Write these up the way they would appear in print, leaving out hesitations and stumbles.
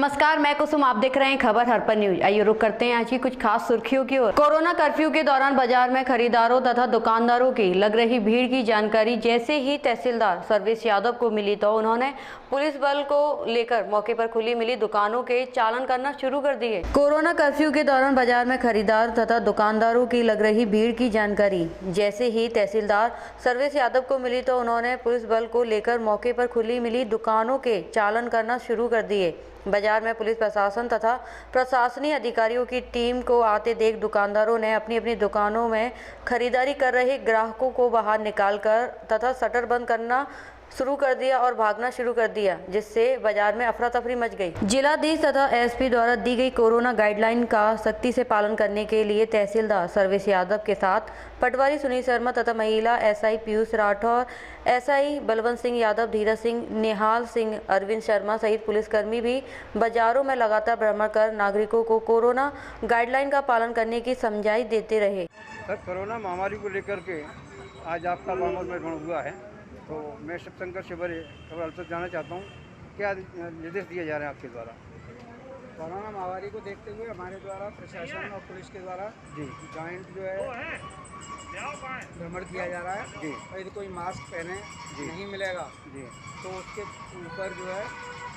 नमस्कार, मैं कुसुम, आप देख रहे हैं खबर हरपन न्यूज। आइए रुक करते हैं आज की कुछ खास सुर्खियों की ओर। कोरोना कर्फ्यू के दौरान बाजार में खरीदारों तथा दुकानदारों की लग रही भीड़ की जानकारी जैसे ही तहसीलदार सर्वेश यादव को मिली तो उन्होंने पुलिस बल को लेकर मौके पर खुली मिली दुकानों के चालान करना शुरू कर दिए। कोरोना कर्फ्यू के दौरान बाजार में खरीदार तथा दुकानदारों की लग रही भीड़ की जानकारी जैसे ही तहसीलदार सर्वेश यादव को मिली तो उन्होंने पुलिस बल को लेकर मौके पर खुली मिली दुकानों के चालान करना शुरू कर दिए। बाजार में पुलिस प्रशासन तथा प्रशासनिक अधिकारियों की टीम को आते देख दुकानदारों ने अपनी अपनी दुकानों में खरीदारी कर रहे ग्राहकों को बाहर निकालकर तथा शटर बंद करना शुरू कर दिया और भागना शुरू कर दिया, जिससे बाजार में अफरा तफरी मच गई। जिलाधीश तथा एसपी द्वारा दी गई कोरोना गाइडलाइन का सख्ती से पालन करने के लिए तहसीलदार सर्वेश यादव के साथ पटवारी सुनील शर्मा तथा महिला एसआई पीयूष राठौर, एसआई बलवंत सिंह यादव, धीरज सिंह, निहाल सिंह, अरविंद शर्मा सहित पुलिसकर्मी भी बाजारों में लगातार भ्रमण कर नागरिकों को कोरोना गाइडलाइन का पालन करने की समझाइश देते रहे। सर, कोरोना महामारी को लेकर के आज आपका मामला में हुआ है, तो मैं शिवशंकर शिवरे खबर से जानना चाहता हूँ, क्या निर्देश दिए जा रहे हैं आपके द्वारा? कोरोना महामारी को देखते हुए हमारे द्वारा प्रशासन और पुलिस के द्वारा जी जॉइंट जो है भ्रमण किया जा रहा है जी। और यदि कोई मास्क पहने जी नहीं मिलेगा जी तो उसके ऊपर जो है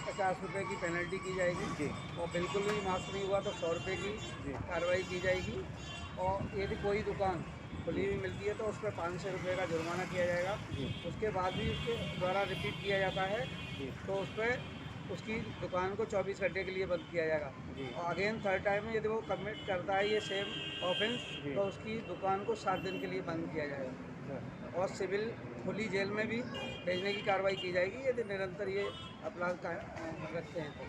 50 रुपये की पेनल्टी की जाएगी जी। और बिल्कुल भी मास्क नहीं हुआ तो 100 रुपये की कार्रवाई की जाएगी। और यदि कोई दुकान खुली हुई मिलती है तो उस पर 500 रुपये का जुर्माना किया जाएगा। उसके बाद भी उसके द्वारा रिपीट किया जाता है तो उस पर उसकी दुकान को 24 घंटे के लिए बंद किया जाएगा। और अगेन थर्ड टाइम में यदि वो कमिट करता है ये सेम ऑफेंस तो उसकी दुकान को 7 दिन के लिए बंद किया जाएगा और सिविल खुली जेल में भी भेजने की कार्रवाई की जाएगी यदि निरंतर ये अपराध रखते हैं तो।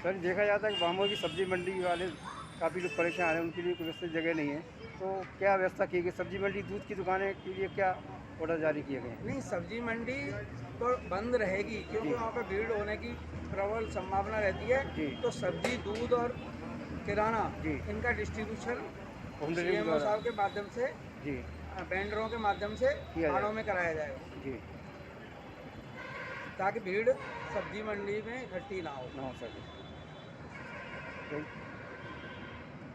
सर, देखा जाता है कि बामों की सब्जी मंडी वाले काफ़ी लोग परेशान हैं, उनके लिए कोई व्यवस्थित जगह नहीं है, तो क्या व्यवस्था की गई? सब्जी मंडी, दूध की दुकानें के लिए क्या ऑर्डर जारी किए गए? नहीं, सब्जी मंडी तो बंद रहेगी क्योंकि वहाँ पर भीड़ होने की प्रबल संभावना रहती है। तो सब्जी, दूध और किराना इनका डिस्ट्रीब्यूशन सीएमओ साहब के माध्यम से जी वेंडरों के माध्यम से थानों में कराया जाएगा जी, ताकि भीड़ सब्जी मंडी में इकट्ठी ना हो सके।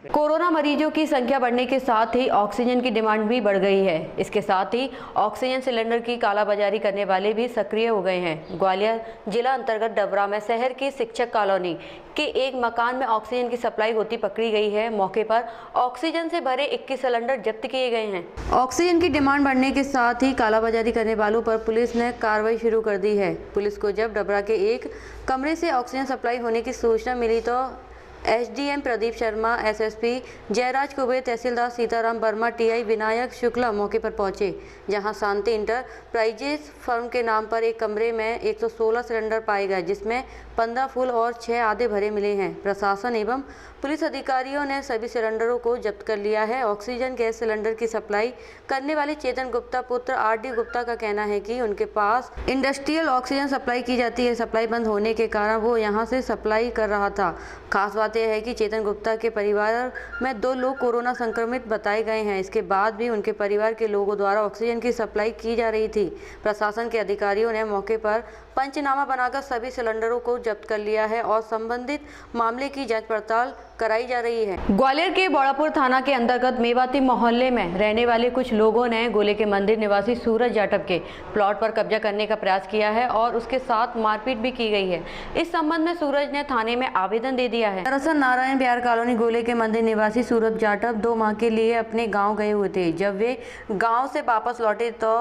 कोरोना मरीजों की संख्या बढ़ने के साथ ही ऑक्सीजन की डिमांड भी बढ़ गई है। इसके साथ ही ऑक्सीजन सिलेंडर की कालाबाजारी करने वाले भी सक्रिय हो गए हैं। ग्वालियर जिला अंतर्गत डबरा में शहर की शिक्षक कॉलोनी के एक मकान में ऑक्सीजन की सप्लाई होती पकड़ी गई है। मौके पर ऑक्सीजन से भरे 21 सिलेंडर जब्त किए गए हैं। ऑक्सीजन की डिमांड बढ़ने के साथ ही कालाबाजारी करने वालों पर पुलिस ने कार्रवाई शुरू कर दी है। पुलिस को जब डबरा के एक कमरे से ऑक्सीजन सप्लाई होने की सूचना मिली तो एसडीएम प्रदीप शर्मा, एसएसपी जयराज कुबे, तहसीलदार सीताराम वर्मा, टीआई विनायक शुक्ला मौके पर पहुंचे, जहां शांति इंटरप्राइजेज फर्म के नाम पर एक कमरे में 116 सिलेंडर पाए गए, जिसमें 15 फुल और 6 आधे भरे मिले हैं। प्रशासन एवं पुलिस अधिकारियों ने सभी सिलेंडरों को जब्त कर लिया है। ऑक्सीजन गैस सिलेंडर की सप्लाई करने वाले चेतन गुप्ता पुत्र आरडी गुप्ता का कहना है कि उनके पास इंडस्ट्रियल ऑक्सीजन सप्लाई की जाती है। सप्लाई बंद होने के कारण वो यहां से सप्लाई कर रहा था। खास बात यह है कि चेतन गुप्ता के परिवार में 2 लोग कोरोना संक्रमित बताए गए हैं। इसके बाद भी उनके परिवार के लोगों द्वारा ऑक्सीजन की सप्लाई की जा रही थी। प्रशासन के अधिकारियों ने मौके पर पंचनामा बनाकर सभी सिलेंडरों को जब्त कर लिया है और संबंधित मामले की जांच पड़ताल कराई जा रही है। ग्वालियर के बौड़ापुर थाना के अंतर्गत मेवाती मोहल्ले में रहने वाले कुछ लोगों ने गोले के मंदिर निवासी सूरज जाटव के प्लॉट पर कब्जा करने का प्रयास किया है और उसके साथ मारपीट भी की गई है। इस संबंध में सूरज ने थाने में आवेदन दे दिया है। दरअसल नारायण बिहार कॉलोनी गोले के मंदिर निवासी सूरज जाटव 2 माह के लिए अपने गाँव गए हुए थे। जब वे गाँव से वापस लौटे तो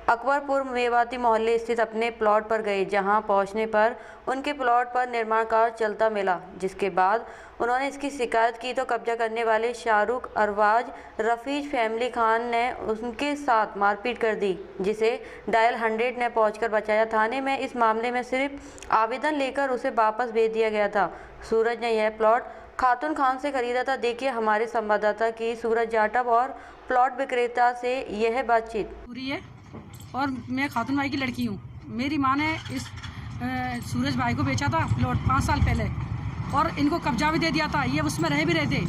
अकबरपुर मेवाती मोहल्ले स्थित अपने प्लॉट पर गए, जहां पहुंचने पर उनके प्लॉट पर निर्माण कार्य चलता मिला। जिसके बाद उन्होंने इसकी शिकायत की तो कब्जा करने वाले शाहरुख, अरवाज, रफीज, फैमिली खान ने उनके साथ मारपीट कर दी, जिसे डायल 100 ने पहुंचकर बचाया। थाने में इस मामले में सिर्फ आवेदन लेकर उसे वापस भेज दिया गया था। सूरज ने यह प्लॉट खातून खान से खरीदा था। देखिए हमारे संवाददाता की सूरज जाटव और प्लॉट विक्रेता से यह बातचीत। और मैं खातून भाई की लड़की हूँ। मेरी माँ ने इस सूरज भाई को बेचा था प्लॉट 5 साल पहले और इनको कब्जा भी दे दिया था। ये उसमें रह भी रहे थे।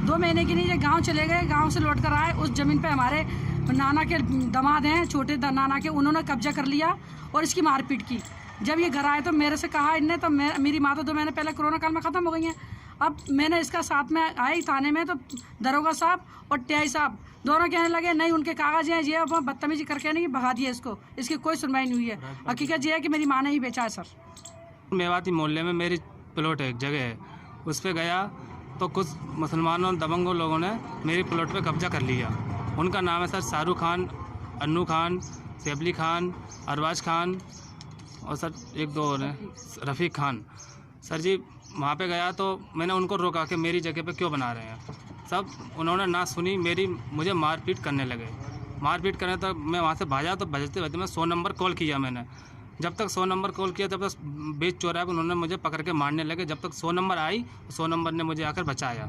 2 महीने के लिए गांव चले गए। गांव से लौट कर आए, उस ज़मीन पे हमारे नाना के दामाद हैं, छोटे नाना के, उन्होंने कब्जा कर लिया और इसकी मारपीट की। जब ये घर आए तो मेरे से कहा इनने, तो मेरी माँ तो 2 महीने पहले कोरोना काल में ख़त्म हो गई हैं। अब मैंने इसका साथ में आई थाने में, तो दरोगा साहब और टीआई साहब दोनों कहने लगे नहीं उनके कागज हैं, ये वो बदतमीजी करके नहीं भगा दिए इसको, इसकी कोई सुनवाई नहीं हुई है। हकीकत ये है कि मेरी माँ ने ही बेचा है सर। मेवाती मोहल्ले में मेरी प्लॉट है, एक जगह है, उस पर गया तो कुछ मुसलमानों और दबंगों लोगों ने मेरी प्लॉट पे कब्जा कर लिया। उनका नाम है सर शाहरुख खान, अन्नू खान, सैफली खान, अरबाज खान और सर एक दो और हैं, रफ़ीक खान। सर जी वहाँ पे गया तो मैंने उनको रोका कि मेरी जगह पे क्यों बना रहे हैं। सब उन्होंने ना सुनी, मुझे मारपीट करने लगे। मारपीट करने तक मैं वहाँ से भाजा, तो भजते भजते मैं 100 नंबर कॉल किया मैंने। जब तक 100 नंबर कॉल किया तब तक बीच चौराहे पर उन्होंने मुझे पकड़ के मारने लगे। जब तक 100 नंबर आई, 100 नंबर ने मुझे आकर बचाया।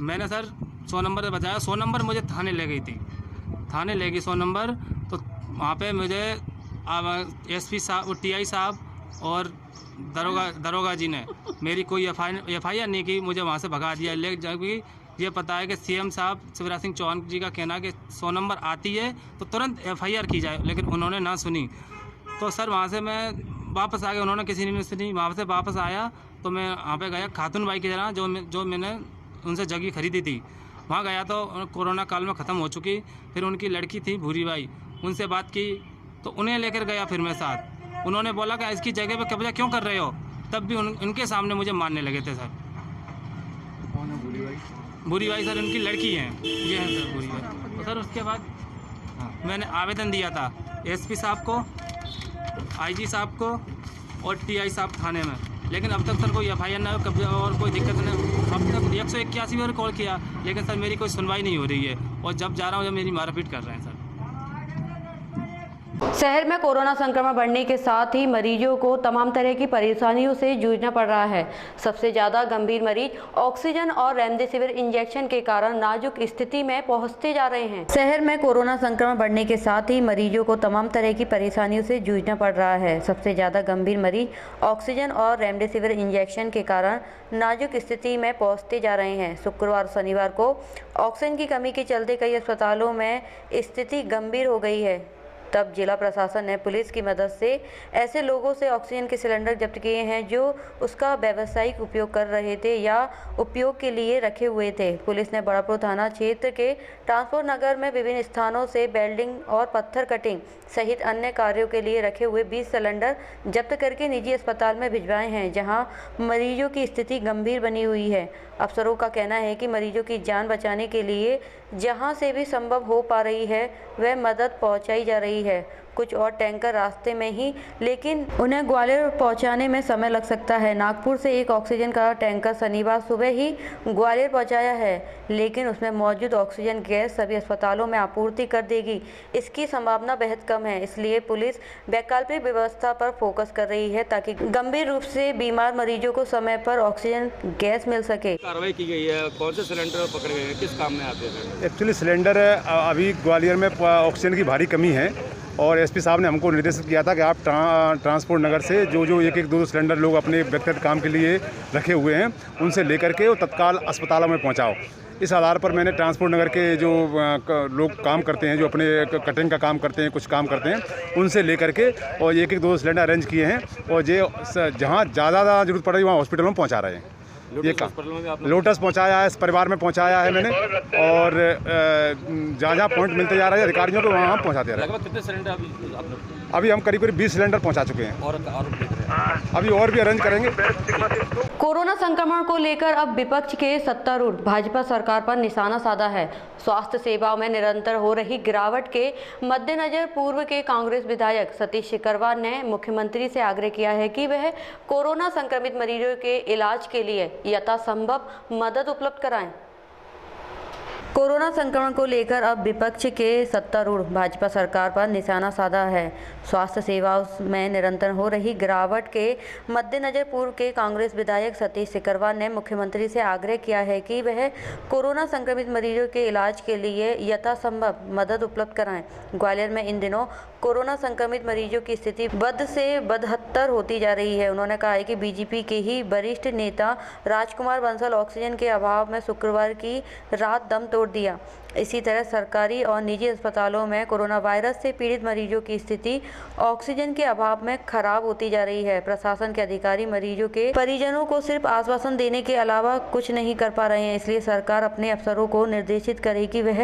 मैंने सर 100 नंबर से बचाया। 100 नंबर मुझे थाने ले गई थी, थाने ले गई 100 नंबर। तो वहाँ पे मुझे एसपी साहब, टीआई साहब और दरोगा जी ने मेरी कोई एफआईआर नहीं की, मुझे वहाँ से भगा दिया। जबकि ये पता है कि सीएम साहब शिवराज सिंह चौहान जी का कहना है कि 100 नंबर आती है तो तुरंत एफआईआर की जाए, लेकिन उन्होंने ना सुनी। तो सर वहाँ से मैं वापस आ गया, उन्होंने किसी ने नहीं सुनी। वहाँ से वापस आया तो मैं वहाँ पे गया खातून बाई की तरह, जो मैंने उनसे जगह खरीदी थी। वहाँ गया तो कोरोना काल में ख़त्म हो चुकी। फिर उनकी लड़की थी भूरी बाई, उनसे बात की तो उन्हें लेकर गया फिर मैं साथ। उन्होंने बोला कि इसकी जगह पे कब्जा क्यों कर रहे हो, तब भी उनके सामने मुझे मारने लगे थे सर। कौन है भूरी बाई? भूरी बाई सर उनकी लड़की हैं, ये हैं सर भूरी बाई। तो सर उसके बाद मैंने आवेदन दिया था एसपी साहब को, आईजी साहब को और टीआई साहब थाने में, लेकिन अब तक सर कोई एफआईआर ना कब्जा और कोई दिक्कत नहीं। अब तक 181 बार कॉल किया, लेकिन सर मेरी कोई सुनवाई नहीं हो रही है। और जब जा रहा हूँ जब मेरी मारपीट कर रहे हैं सर। शहर में कोरोना संक्रमण बढ़ने के साथ ही मरीजों को तमाम तरह की परेशानियों से जूझना पड़ रहा है। सबसे ज़्यादा गंभीर मरीज ऑक्सीजन और रेमडेसिविर इंजेक्शन के कारण नाजुक स्थिति में पहुंचते जा रहे हैं। शहर में कोरोना संक्रमण बढ़ने के साथ ही मरीजों को तमाम तरह की परेशानियों से जूझना पड़ रहा है। सबसे ज़्यादा गंभीर मरीज ऑक्सीजन और रेमडेसिविर इंजेक्शन के कारण नाजुक स्थिति में पहुँचते जा रहे हैं। शुक्रवार और शनिवार को ऑक्सीजन की कमी के चलते कई अस्पतालों में स्थिति गंभीर हो गई है। तब जिला प्रशासन ने पुलिस की मदद से ऐसे लोगों से ऑक्सीजन के सिलेंडर जब्त किए हैं जो उसका व्यावसायिक उपयोग कर रहे थे या उपयोग के लिए रखे हुए थे। पुलिस ने बड़ापुर थाना क्षेत्र के ट्रांसपोर्ट नगर में विभिन्न स्थानों से वेल्डिंग और पत्थर कटिंग सहित अन्य कार्यों के लिए रखे हुए 20 सिलेंडर जब्त करके निजी अस्पताल में भिजवाए हैं, जहां मरीजों की स्थिति गंभीर बनी हुई है। अफसरों का कहना है कि मरीजों की जान बचाने के लिए जहां से भी संभव हो पा रही है वह मदद पहुंचाई जा रही है। कुछ और टैंकर रास्ते में ही, लेकिन उन्हें ग्वालियर पहुंचाने में समय लग सकता है। नागपुर से एक ऑक्सीजन का टैंकर शनिवार सुबह ही ग्वालियर पहुंचाया है, लेकिन उसमें मौजूद ऑक्सीजन गैस सभी अस्पतालों में आपूर्ति कर देगी, इसकी संभावना बेहद कम है। इसलिए पुलिस वैकल्पिक व्यवस्था पर फोकस कर रही है ताकि गंभीर रूप से बीमार मरीजों को समय पर ऑक्सीजन गैस मिल सके। कार्रवाई की गई है, कौन से सिलेंडर पकड़े गए हैं, किस काम में आते हैं? एक्चुअली सिलेंडर अभी ग्वालियर में ऑक्सीजन की भारी कमी है और एसपी साहब ने हमको निर्देशित किया था कि आप ट्रांसपोर्ट नगर से जो एक दो सिलेंडर लोग अपने व्यक्तिगत काम के लिए रखे हुए हैं उनसे लेकर के वो तत्काल अस्पतालों में पहुंचाओ। इस आधार पर मैंने ट्रांसपोर्ट नगर के जो लोग काम करते हैं, जो अपने कटिंग का काम करते हैं, कुछ काम करते हैं, उनसे लेकर के और एक दो सिलेंडर अरेंज किए हैं और ये जहाँ ज़्यादा जरूरत पड़ रही है वहाँ हॉस्पिटलों में पहुँचा रहे हैं। ये काम लोटस पहुंचाया है, इस परिवार में पहुंचाया है मैंने, और जहाँ पॉइंट मिलते जा रहे हैं अधिकारियों को वहाँ पहुंचाते रहे। लगभग कितने सिलेंडर अभी हम करीब 20 सिलेंडर पहुंचा चुके हैं और अभी और भी अरेंज करेंगे। कोरोना संक्रमण को लेकर अब विपक्ष के सत्तारूढ़ भाजपा सरकार पर निशाना साधा है। स्वास्थ्य सेवाओं में निरंतर हो रही गिरावट के मद्देनजर पूर्व के कांग्रेस विधायक सतीश सिकरवार ने मुख्यमंत्री से आग्रह किया है कि वह कोरोना संक्रमित मरीजों के इलाज के लिए यथासंभव मदद उपलब्ध कराएं। कोरोना संक्रमण को लेकर अब विपक्ष के सत्तारूढ़ भाजपा सरकार पर निशाना साधा है। स्वास्थ्य सेवाओं में निरंतर हो रही गिरावट के मद्देनजर पूर्व के कांग्रेस विधायक सतीश सिकरवार ने मुख्यमंत्री से आग्रह किया है कि वह कोरोना संक्रमित मरीजों के इलाज के लिए यथासंभव मदद उपलब्ध कराएं। ग्वालियर में इन दिनों कोरोना संक्रमित मरीजों की स्थिति बद से बदहत्तर होती जा रही है। उन्होंने कहा है कि बीजेपी के ही वरिष्ठ नेता राजकुमार बंसल ऑक्सीजन के अभाव में शुक्रवार की रात दम तोड़ दिया। इसी तरह सरकारी और निजी अस्पतालों में कोरोना वायरस से पीड़ित मरीजों की स्थिति ऑक्सीजन के अभाव में खराब होती जा रही है। प्रशासन के अधिकारी मरीजों के परिजनों को सिर्फ आश्वासन देने के अलावा कुछ नहीं कर पा रहे हैं। इसलिए सरकार अपने अफसरों को निर्देशित करे कि वह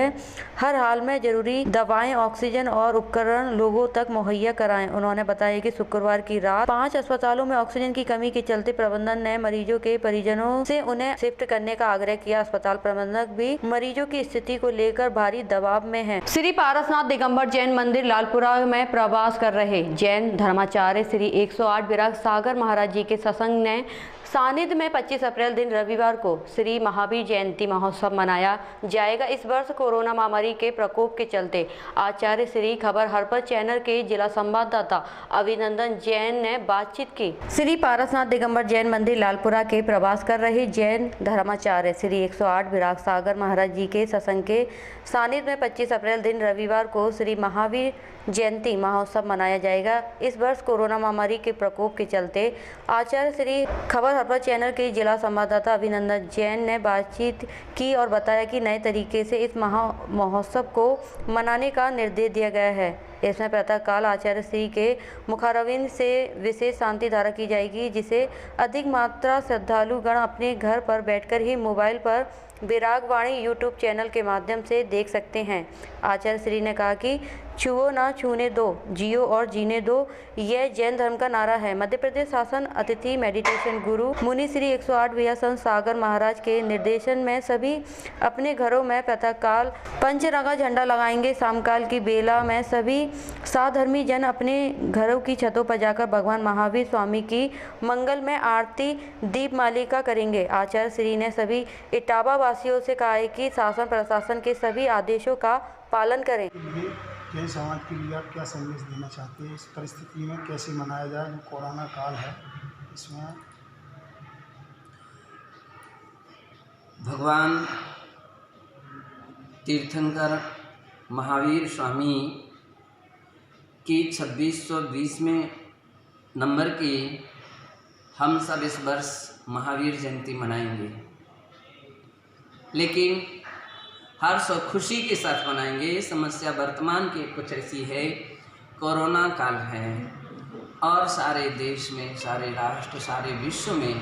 हर हाल में जरूरी दवाएं, ऑक्सीजन और उपकरण लोगों तक मुहैया कराएं। उन्होंने बताया कि शुक्रवार की रात 5 अस्पतालों में ऑक्सीजन की कमी के चलते प्रबंधन ने मरीजों के परिजनों से उन्हें शिफ्ट करने का आग्रह किया। अस्पताल प्रबंधक भी मरीजों की स्थिति को लेकर भारी दबाव में हैं। श्री पारसनाथ दिगंबर जैन मंदिर लालपुरा में प्रवास कर रहे जैन धर्माचार्य श्री 108 विराग सागर महाराज जी के सत्संग ने सानिध्य में 25 अप्रैल दिन रविवार को श्री महावीर जयंती महोत्सव मनाया जाएगा। इस वर्ष कोरोना महामारी के प्रकोप के चलते आचार्य श्री खबर हरपर चैनल के जिला संवाददाता अभिनंदन जैन ने बातचीत की। श्री पारसनाथ दिगंबर जैन मंदिर लालपुरा के प्रवास कर रहे जैन धर्माचार्य श्री 108 विराग सागर महाराज जी के सत्संग के सानिध्य में 25 अप्रैल दिन रविवार को श्री महावीर जयंती महोत्सव मनाया जाएगा। इस वर्ष कोरोना महामारी के प्रकोप के चलते आचार्य श्री खबर हरपर चैनल के जिला संवाददाता अभिनंदन जैन ने बातचीत की और बताया कि नए तरीके से इस महोत्सव को मनाने का निर्देश दिया गया है। इसमें प्रातःकाल आचार्य श्री के मुखारविंद से विशेष शांति धारा की जाएगी, जिसे अधिक मात्रा श्रद्धालुगण अपने घर पर बैठकर ही मोबाइल पर विरागवाणी यूट्यूब चैनल के माध्यम से देख सकते हैं। आचार्य श्री ने कहा कि छुओ ना छूने दो, जियो और जीने दो, यह जैन धर्म का नारा है। मध्य प्रदेश शासन अतिथि मेडिटेशन गुरु मुनि श्री 108 विहार संत सागर महाराज के निर्देशन में सभी अपने घरों में प्रातःकाल पंचरंगा झंडा लगाएंगे। शामकाल की बेला में सभी साधर्मी जन अपने घरों की छतों पर जाकर भगवान महावीर स्वामी की मंगलमय आरती दीपमालिका करेंगे। आचार्य श्री ने सभी इटावा वासियों से कहा है कि शासन प्रशासन के सभी आदेशों का पालन करें। जैन समाज के लिए आप क्या संदेश देना चाहते हैं? इस परिस्थिति में कैसे मनाया जाए जो कोरोना काल है इसमें? भगवान तीर्थंकर महावीर स्वामी की 2620वें नंबर की हम सब इस वर्ष महावीर जयंती मनाएंगे, लेकिन हर्ष और खुशी के साथ मनाएंगे। समस्या वर्तमान की कुछ ऐसी है, कोरोना काल है और सारे देश में, सारे राष्ट्र, सारे विश्व में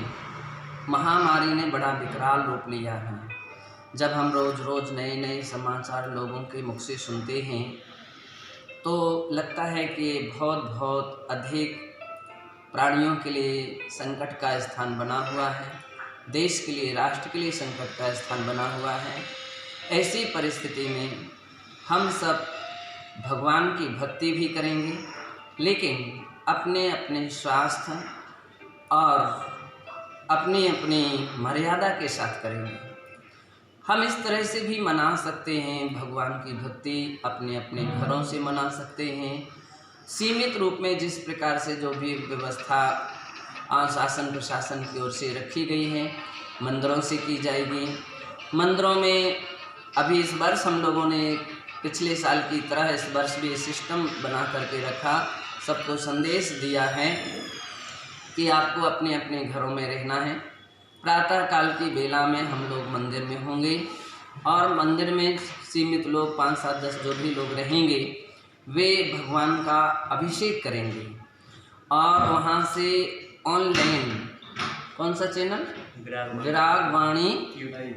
महामारी ने बड़ा विकराल रूप लिया है। जब हम रोज़ रोज़ नए नए समाचार लोगों के मुख से सुनते हैं तो लगता है कि बहुत अधिक प्राणियों के लिए संकट का स्थान बना हुआ है, देश के लिए, राष्ट्र के लिए संकट का स्थान बना हुआ है। ऐसी परिस्थिति में हम सब भगवान की भक्ति भी करेंगे, लेकिन अपने अपने स्वास्थ्य और अपनी अपनी मर्यादा के साथ करेंगे। हम इस तरह से भी मना सकते हैं भगवान की भक्ति, अपने अपने घरों से मना सकते हैं। सीमित रूप में जिस प्रकार से जो भी व्यवस्था शासन प्रशासन की ओर से रखी गई है, मंदिरों से की जाएगी। मंदिरों में अभी इस वर्ष हम लोगों ने पिछले साल की तरह इस वर्ष भी सिस्टम बना करके रखा, सबको संदेश दिया है कि आपको अपने अपने घरों में रहना है। प्रातः काल की बेला में हम लोग मंदिर में होंगे और मंदिर में सीमित लोग 5, 7, 10 जो भी लोग रहेंगे वे भगवान का अभिषेक करेंगे और वहाँ से ऑनलाइन कौन सा चैनल, विरागवाणी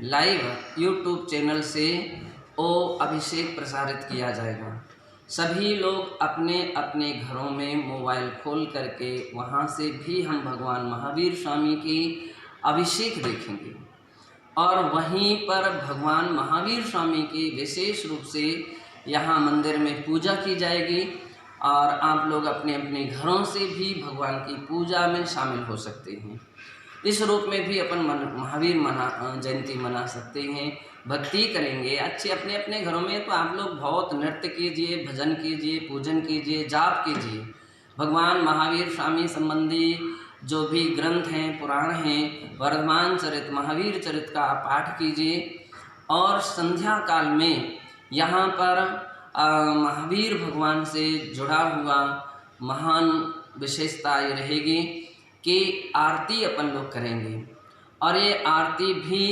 लाइव यूट्यूब चैनल से वो अभिषेक प्रसारित किया जाएगा। सभी लोग अपने अपने घरों में मोबाइल खोल करके वहाँ से भी हम भगवान महावीर स्वामी की अभिषेक देखेंगे और वहीं पर भगवान महावीर स्वामी की विशेष रूप से यहाँ मंदिर में पूजा की जाएगी और आप लोग अपने अपने घरों से भी भगवान की पूजा में शामिल हो सकते हैं। इस रूप में भी अपन महावीर जयंती मना सकते हैं, भक्ति करेंगे अच्छे अपने अपने घरों में। तो आप लोग बहुत नृत्य कीजिए, भजन कीजिए, पूजन कीजिए, जाप कीजिए। भगवान महावीर स्वामी संबंधी जो भी ग्रंथ हैं, पुराण हैं, वर्धमान चरित, महावीर चरित का पाठ कीजिए और संध्या काल में यहाँ पर महावीर भगवान से जुड़ा हुआ महान विशेषता ये रहेगी कि आरती अपन लोग करेंगे और ये आरती भी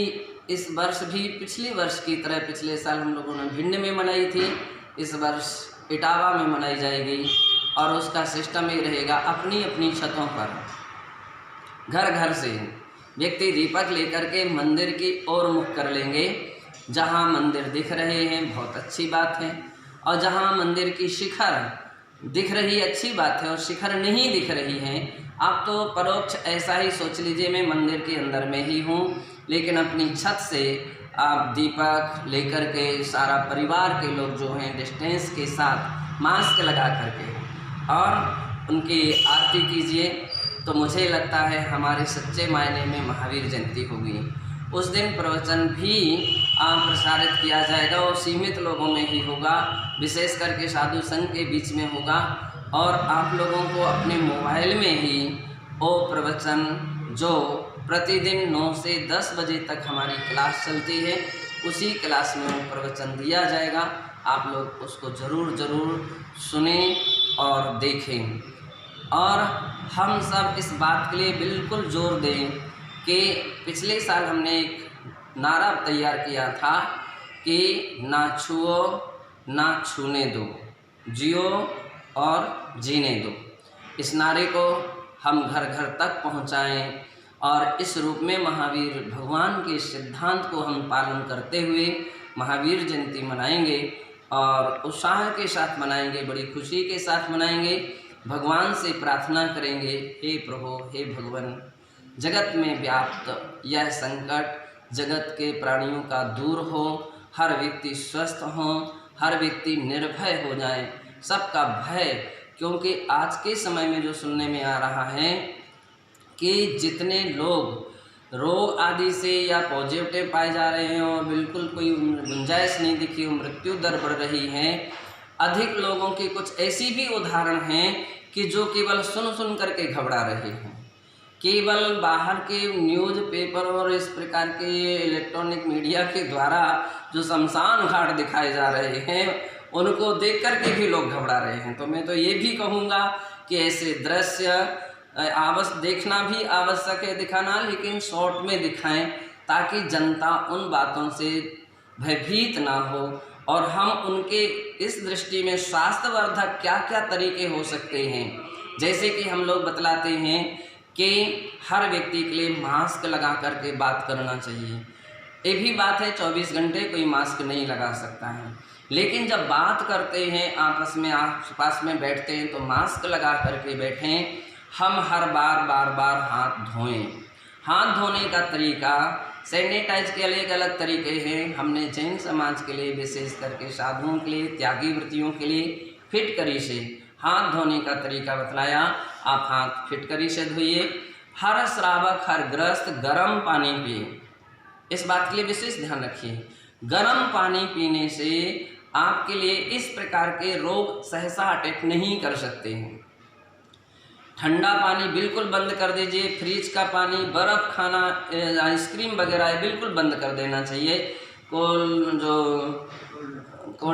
इस वर्ष भी पिछले वर्ष की तरह, पिछले साल हम लोगों ने भिंड में मनाई थी, इस वर्ष इटावा में मनाई जाएगी। और उसका सिस्टम ये रहेगा, अपनी अपनी छतों पर घर घर से व्यक्ति दीपक लेकर के मंदिर की ओर मुख कर लेंगे। जहाँ मंदिर दिख रहे हैं बहुत अच्छी बात है, और जहाँ मंदिर की शिखर दिख रही अच्छी बात है, और शिखर नहीं दिख रही है, आप तो परोक्ष ऐसा ही सोच लीजिए मैं मंदिर के अंदर में ही हूँ, लेकिन अपनी छत से आप दीपक लेकर के सारा परिवार के लोग जो हैं डिस्टेंस के साथ मास्क लगा करके और उनकी आरती कीजिए। तो मुझे लगता है हमारे सच्चे मायने में महावीर जयंती होगी। उस दिन प्रवचन भी प्रसारित किया जाएगा और सीमित लोगों में ही होगा, विशेष करके साधु संघ के बीच में होगा। और आप लोगों को अपने मोबाइल में ही वो प्रवचन जो प्रतिदिन 9 से 10 बजे तक हमारी क्लास चलती है, उसी क्लास में वो प्रवचन दिया जाएगा। आप लोग उसको ज़रूर सुने और देखें। और हम सब इस बात के लिए बिल्कुल जोर दें कि पिछले साल हमने एक नारा तैयार किया था कि ना छुओ ना छूने दो, जियो और जीने दो। इस नारे को हम घर घर तक पहुंचाएं और इस रूप में महावीर भगवान के सिद्धांत को हम पालन करते हुए महावीर जयंती मनाएंगे और उत्साह के साथ मनाएंगे, बड़ी खुशी के साथ मनाएंगे। भगवान से प्रार्थना करेंगे, हे प्रभु, हे भगवान, जगत में व्याप्त यह संकट जगत के प्राणियों का दूर हो, हर व्यक्ति स्वस्थ हो, हर व्यक्ति निर्भय हो जाए, सबका भय। क्योंकि आज के समय में जो सुनने में आ रहा है कि जितने लोग रोग आदि से या पॉजिटिव पाए जा रहे हैं और बिल्कुल कोई गुंजाइश नहीं दिखी, मृत्यु दर बढ़ रही है। अधिक लोगों की कुछ ऐसी भी उदाहरण हैं कि जो केवल सुन करके घबरा रहे हैं। केवल बाहर के न्यूज़ पेपर और इस प्रकार के इलेक्ट्रॉनिक मीडिया के द्वारा जो शमशान घाट दिखाए जा रहे हैं, उनको देख करके भी लोग घबरा रहे हैं। तो मैं तो ये भी कहूँगा कि ऐसे दृश्य देखना भी आवश्यक है, दिखाना, लेकिन शॉर्ट में दिखाएं ताकि जनता उन बातों से भयभीत ना हो। और हम उनके इस दृष्टि में स्वास्थ्यवर्धक क्या क्या तरीके हो सकते हैं, जैसे कि हम लोग बतलाते हैं कि हर व्यक्ति के लिए मास्क लगा करके बात करना चाहिए। ये भी बात है 24 घंटे कोई मास्क नहीं लगा सकता है, लेकिन जब बात करते हैं आपस में आस-पास में बैठते हैं तो मास्क लगा करके बैठें। हम हर बार हाथ धोएं। हाथ धोने का तरीका, सैनिटाइज के अलग अलग तरीके हैं। हमने जैन समाज के लिए, विशेष करके साधुओं के लिए, त्यागी वृत्तियों के लिए फिटकरी से हाथ धोने का तरीका बतलाया। आप हाथ फिटकरी से धोइए। हर श्रावक, हर ग्रस्त गर्म पानी पिए। इस बात के लिए विशेष ध्यान रखिए। गर्म पानी पीने से आपके लिए इस प्रकार के रोग सहसा अटैक नहीं कर सकते हैं। ठंडा पानी बिल्कुल बंद कर दीजिए। फ्रिज का पानी, बर्फ़ खाना, आइसक्रीम वगैरह बिल्कुल बंद कर देना चाहिए। कोल्ड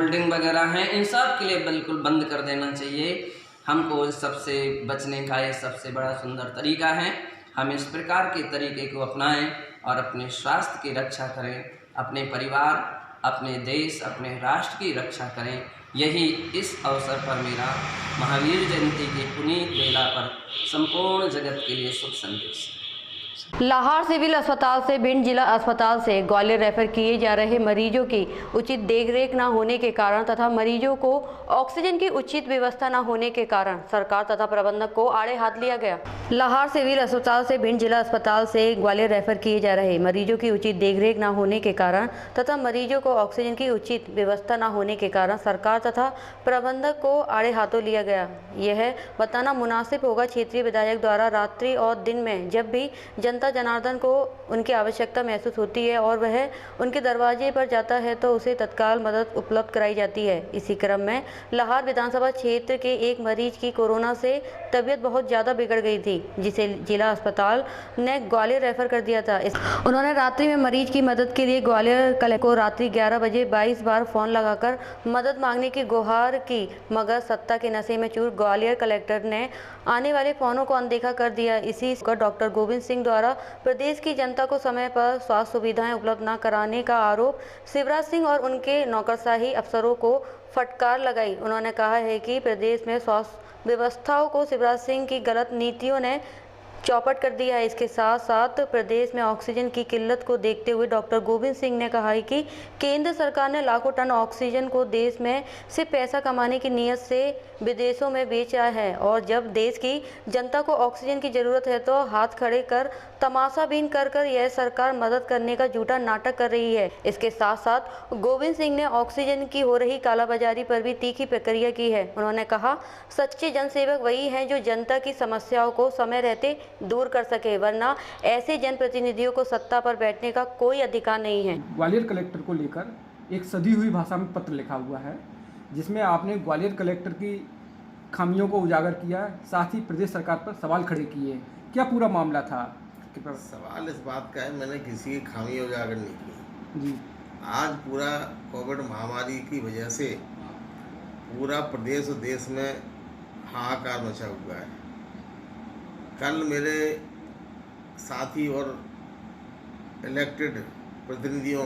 ड्रिंक वगैरह हैं, इन सब के लिए बिल्कुल बंद कर देना चाहिए। हमको इस सबसे बचने का ये सबसे बड़ा सुंदर तरीका है। हम इस प्रकार के तरीके को अपनाएं और अपने स्वास्थ्य की रक्षा करें, अपने परिवार, अपने देश, अपने राष्ट्र की रक्षा करें। यही इस अवसर पर मेरा महावीर जयंती की पुनीत बेला पर संपूर्ण जगत के लिए शुभ संदेश। लाहौर सिविल अस्पताल से भिंड जिला अस्पताल से ग्वालियर रेफर किए जा रहे मरीजों की उचित देखरेख न होने के कारण तथा मरीजों को ऑक्सीजन की उचित व्यवस्था न होने के कारण सरकार तथा प्रबंधक को आड़े हाथ लिया गया। लाहौर सिविल अस्पताल से भिंड जिला अस्पताल से ग्वालियर रेफर किए जा रहे मरीजों की उचित देखरेख न होने के कारण तथा मरीजों को ऑक्सीजन की उचित व्यवस्था न होने के कारण सरकार तथा प्रबंधक को आड़े हाथों लिया गया। यह बताना मुनासिब होगा क्षेत्रीय विधायक द्वारा रात्रि और दिन में जब भी जनता जनार्दन को उनकी आवश्यकता महसूस होती है और वह उनके दरवाजे पर जाता है तो उसे तत्काल मदद उपलब्ध कराई जाती है। इसी क्रम में लाहौर विधानसभा क्षेत्र के एक मरीज की कोरोना से तबीयत बहुत ज़्यादा बिगड़ गई थी, जिसे जिला अस्पताल ने ग्वालियर रेफर कर दिया था। उन्होंने रात्रि में मरीज की मदद के लिए ग्वालियर कलेक्टर को रात्रि 11 बजे 22 बार फोन लगाकर मदद मांगने की गुहार की, मगर सत्ता के नशे में चूर ग्वालियर कलेक्टर ने आने वाले फोनों को अनदेखा कर दिया। इसी डॉक्टर गोविंद सिंह द्वारा द्वारा प्रदेश की जनता को समय पर स्वास्थ्य सुविधाएं उपलब्ध न कराने का आरोप शिवराज सिंह और उनके नौकरशाही अफसरों को फटकार लगाई। उन्होंने कहा है कि प्रदेश में स्वास्थ्य व्यवस्थाओं को शिवराज सिंह की गलत नीतियों ने चौपट कर दिया है। इसके साथ साथ प्रदेश में ऑक्सीजन की किल्लत को देखते हुए डॉक्टर गोविंद सिंह ने कहा है कि केंद्र सरकार ने लाखों टन ऑक्सीजन को देश में से पैसा कमाने की नीयत से विदेशों में बेचा है और जब देश की जनता को ऑक्सीजन की ज़रूरत है तो हाथ खड़े कर तमाशाबीन कर यह सरकार मदद करने का झूठा नाटक कर रही है। इसके साथ साथ गोविंद सिंह ने ऑक्सीजन की हो रही कालाबाजारी पर भी तीखी प्रक्रिया की है। उन्होंने कहा, सच्चे जनसेवक वही हैं जो जनता की समस्याओं को समय रहते दूर कर सके, वरना ऐसे जनप्रतिनिधियों को सत्ता पर बैठने का कोई अधिकार नहीं है। ग्वालियर कलेक्टर को लेकर एक सधी हुई भाषा में पत्र लिखा हुआ है जिसमें आपने ग्वालियर कलेक्टर की खामियों को उजागर किया, साथ ही प्रदेश सरकार पर सवाल खड़े किए। क्या पूरा मामला था? सवाल इस बात का है, मैंने किसी की खामी उजागर नहीं की जी। आज पूरा कोविड महामारी की वजह से पूरा प्रदेश और देश में हाहाकार मचा हुआ है। कल मेरे साथी और इलेक्टेड प्रतिनिधियों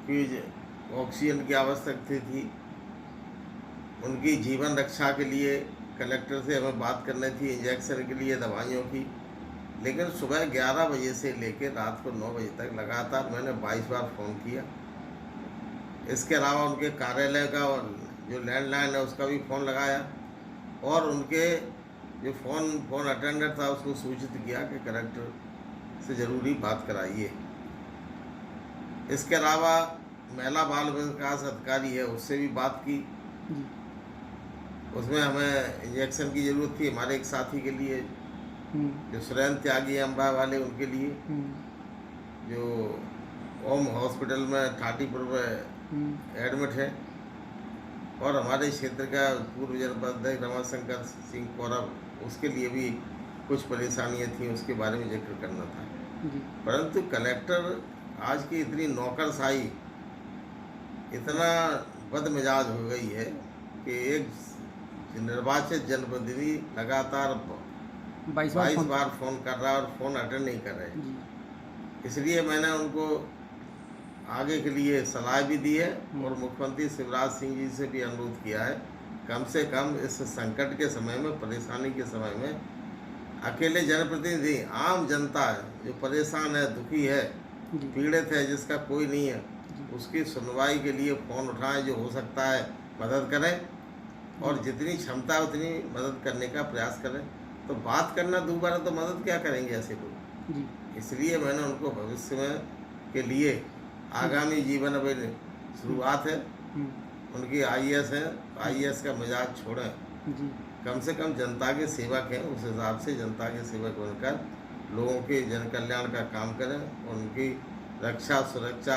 की ऑक्सीजन की आवश्यकता थी, उनकी जीवन रक्षा के लिए कलेक्टर से हमें बात करनी थी, इंजेक्शन के लिए दवाइयों की। लेकिन सुबह 11 बजे से लेकर रात को 9 बजे तक लगातार मैंने 22 बार फ़ोन किया। इसके अलावा उनके कार्यालय का और जो लैंडलाइन है उसका भी फ़ोन लगाया और उनके जो फ़ोन अटेंडर था उसको सूचित किया कि कलेक्टर से ज़रूरी बात कराइए। इसके अलावा महिला बाल विकास अधिकारी है, उससे भी बात की। उसमें हमें इंजेक्शन की ज़रूरत थी हमारे एक साथी के लिए जो सुरेंद्र त्यागी अम्बा वाले, उनके लिए जो ओम हॉस्पिटल में ठाटीपुर में एडमिट है, और हमारे क्षेत्र का पूर्व जनपद अध्यक्ष रमाशंकर सिंह कौरव, उसके लिए भी कुछ परेशानियां थी, उसके बारे में जिक्र करना था। परंतु कलेक्टर आज की इतनी नौकरशाही, इतना बदमिजाज हो गई है कि एक निर्वाचित जनप्रतिनिधि लगातार 22 बार फ़ोन कर रहा है और फ़ोन अटेंड नहीं कर रहे। इसलिए मैंने उनको आगे के लिए सलाह भी दी है और मुख्यमंत्री शिवराज सिंह जी से भी अनुरोध किया है, कम से कम इस संकट के समय में, परेशानी के समय में, अकेले जनप्रतिनिधि, आम जनता जो परेशान है, दुखी है, पीड़ित है, जिसका कोई नहीं है, उसकी सुनवाई के लिए फ़ोन उठाएं, जो हो सकता है मदद करें और जितनी क्षमता है उतनी मदद करने का प्रयास करें। तो बात करना दोबारा तो मदद क्या करेंगे ऐसे लोग। इसलिए मैंने उनको भविष्य में के लिए आगामी जीवन अब शुरुआत है, उनकी IAS है, IAS का मिजाज छोड़ें, कम से कम जनता के सेवक हैं, उस हिसाब से जनता के सेवक बनकर लोगों के जन कल्याण का काम करें और उनकी रक्षा सुरक्षा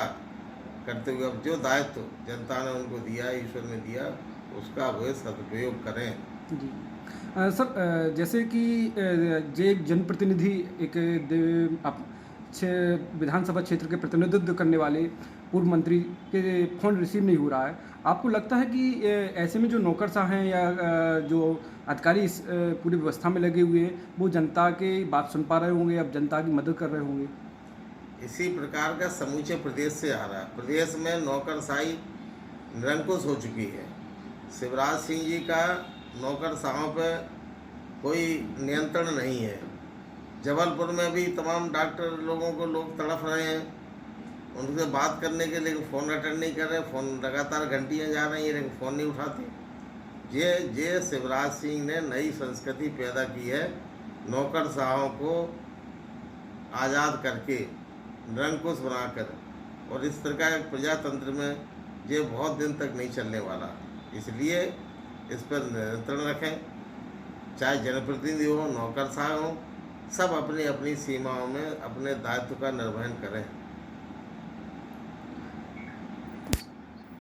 करते हुए अब जो दायित्व जनता ने उनको दिया, ईश्वर ने दिया, उसका वे सदुपयोग करें। जी सर, जैसे कि एक जनप्रतिनिधि, एक विधानसभा क्षेत्र के प्रतिनिधित्व करने वाले पूर्व मंत्री के फ़ोन रिसीव नहीं हो रहा है, आपको लगता है कि ऐसे में जो नौकरशाह हैं या जो अधिकारी इस पूरी व्यवस्था में लगे हुए हैं, वो जनता के बात सुन पा रहे होंगे, अब जनता की मदद कर रहे होंगे? इसी प्रकार का समूचे प्रदेश से आ रहा है। प्रदेश में नौकरशाही निरंकुश हो चुकी है। शिवराज सिंह जी का नौकरशाहों पर कोई नियंत्रण नहीं है। जबलपुर में भी तमाम डॉक्टर लोगों को लोग तड़प रहे हैं, उनसे बात करने के लिए फ़ोन अटेंड नहीं कर रहे, फ़ोन लगातार घंटियाँ जा रही हैं लेकिन फ़ोन नहीं उठाते। ये शिवराज सिंह ने नई संस्कृति पैदा की है, नौकरशाहों को आज़ाद करके, निरंकुश बनाकर, और इस तरह का प्रजातंत्र में ये बहुत दिन तक नहीं चलने वाला। इसलिए इस पर नियंत्रण रखें, चाहे जनप्रतिनिधि हो, नौकरशाह हो, सब अपनी अपनी सीमाओं में अपने दायित्व का निर्वहन करें।